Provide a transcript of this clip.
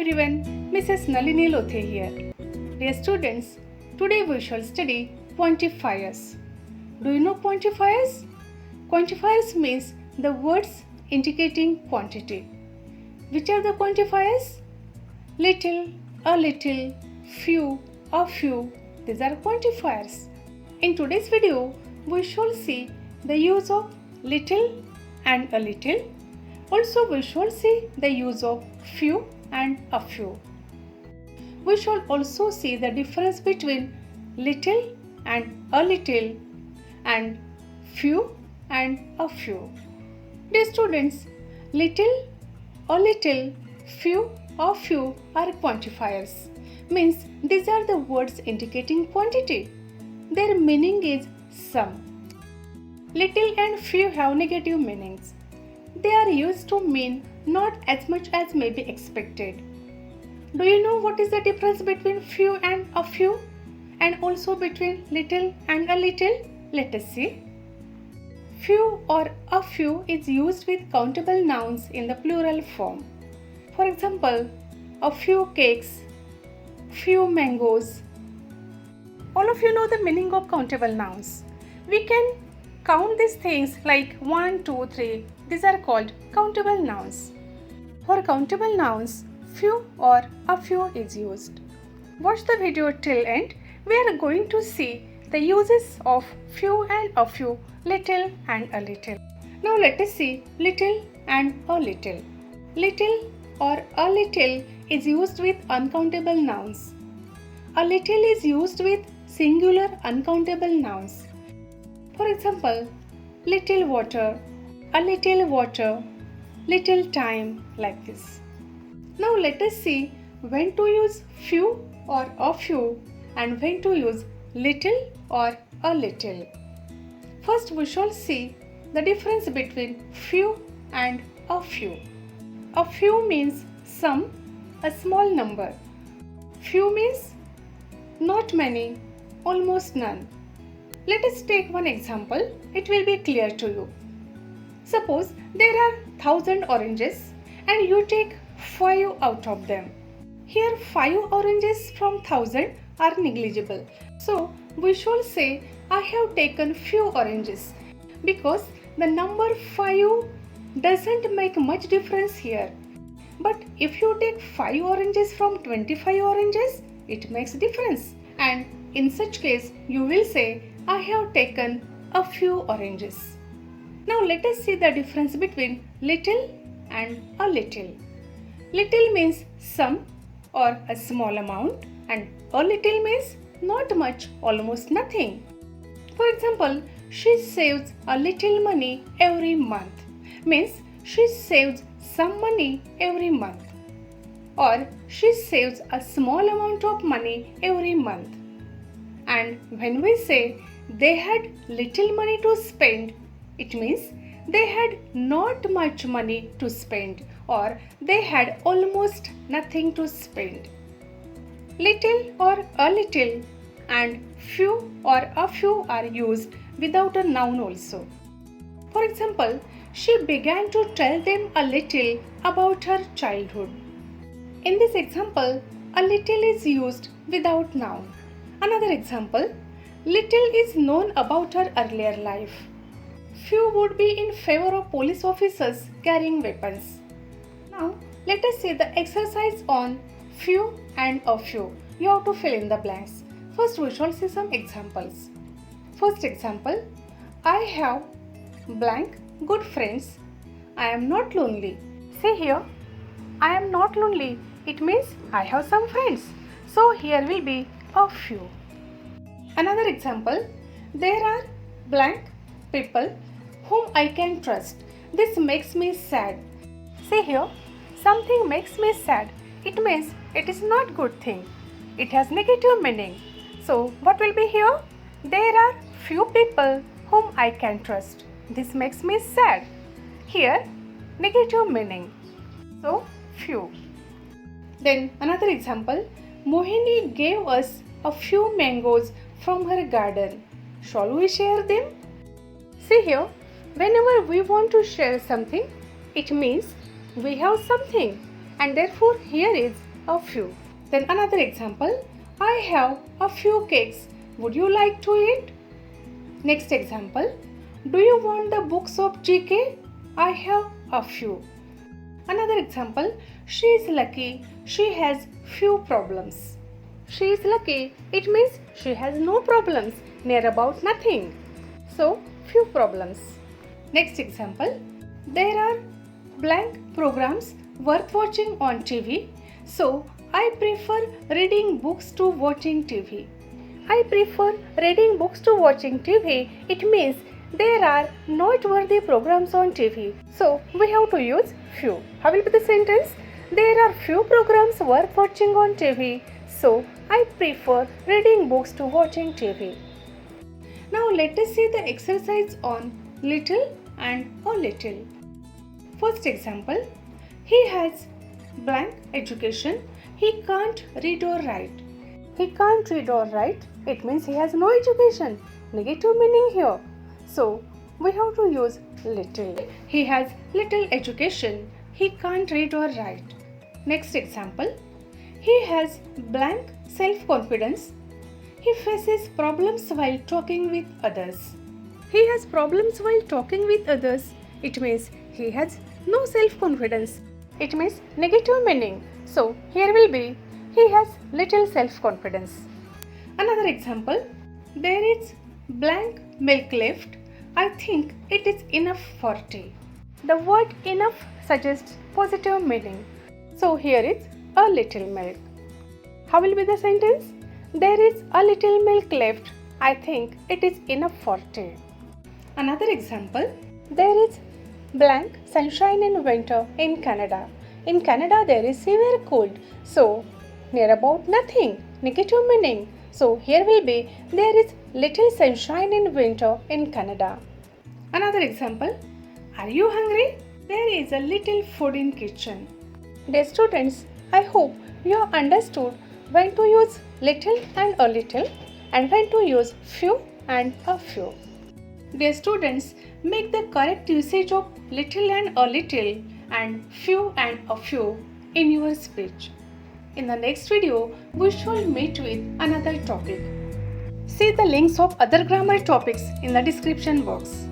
everyone, Mrs. Nalini Lothe here. Dear students, today we shall study quantifiers. Do you know quantifiers? Quantifiers means the words indicating quantity. Which are the quantifiers? Little, a little, few, a few. These are quantifiers. In today's video, we shall see the use of little and a little. Also, we shall see the use of few and a few. We shall also see the difference between little and a little and few and a few. Dear students, little, a little, few, a few are quantifiers. Means these are the words indicating quantity. Their meaning is some. Little and few have negative meanings. They are used to mean not as much as may be expected. Do you know what is the difference between few and a few? And also between little and a little? Let us see. Few or a few is used with countable nouns in the plural form. For example, a few cakes, few mangoes. All of you know the meaning of countable nouns. We can count these things like 1, 2, 3. These are called countable nouns. For countable nouns, few or a few is used. Watch the video till end. We are going to see the uses of few and a few, little and a little. Now let us see little and a little. Little or a little is used with uncountable nouns. A little is used with singular uncountable nouns. For example, little water, a little water, little time, like this. Now let us see when to use few or a few and when to use little or a little. First we shall see the difference between few and a few. A few means some, a small number. Few means not many, almost none. Let us take one example, it will be clear to you. Suppose there are 1,000 oranges and you take 5 out of them. Here 5 oranges from 1,000 are negligible. So we shall say I have taken few oranges because the number 5 doesn't make much difference here. But if you take 5 oranges from 25 oranges, it makes difference. And in such case, you will say I have taken a few oranges. Now let us see the difference between little and a little. Little means some or a small amount and a little means not much, almost nothing. For example, she saves a little money every month. Means she saves some money every month. Or she saves a small amount of money every month. And when we say they had little money to spend, it means they had not much money to spend or they had almost nothing to spend. Little or a little and few or a few are used without a noun also. For example, she began to tell them a little about her childhood. In this example, a little is used without noun. Another example, little is known about her earlier life. Few would be in favor of police officers carrying weapons. Now, let us see the exercise on few and a few. You have to fill in the blanks. First, we shall see some examples. First example, I have blank good friends. I am not lonely. See here, I am not lonely. It means I have some friends. So here will be a few. Another example, there are blank people whom I can trust. This makes me sad. See here, something makes me sad. It means it is not good thing. It has negative meaning. So what will be here? There are few people whom I can trust. This makes me sad. Here, negative meaning. So few. Then another example, Mohini gave us a few mangoes from her garden. Shall we share them? See here, whenever we want to share something, it means we have something and therefore here is a few. Then another example, I have a few cakes. Would you like to eat? Next example, do you want the books of GK? I have a few. Another example, she is lucky. She has few problems. She is lucky. It means she has no problems, near about nothing. So, few problems. Next example, there are blank programs worth watching on TV. So, I prefer reading books to watching TV. I prefer reading books to watching TV. It means there are noteworthy programs on TV. So, we have to use few. How will be the sentence? There are few programs worth watching on TV. So, I prefer reading books to watching TV. Now, let us see the exercise on little and a little. First example, he has blank education. He can't read or write. He can't read or write. It means he has no education. Negative meaning here. So, we have to use little. He has little education. He can't read or write. Next example, he has blank self-confidence. He faces problems while talking with others. He has problems while talking with others. It means he has no self-confidence. It means negative meaning. So, here will be he has little self-confidence. Another example, there is blank milk left. I think it is enough for tea. The word enough suggests positive meaning. So, here is a little milk. How will be the sentence? There is a little milk left. I think it is enough for tea. Another example, there is blank sunshine in winter in Canada. In Canada, there is severe cold. So, near about nothing. Negative meaning. So, here will be there is little sunshine in winter in Canada. Another example, are you hungry? There is a little food in kitchen. Dear students, I hope you have understood when to use little and a little and when to use few and a few. Dear students, make the correct usage of little and a few in your speech. In the next video, we shall meet with another topic. See the links of other grammar topics in the description box.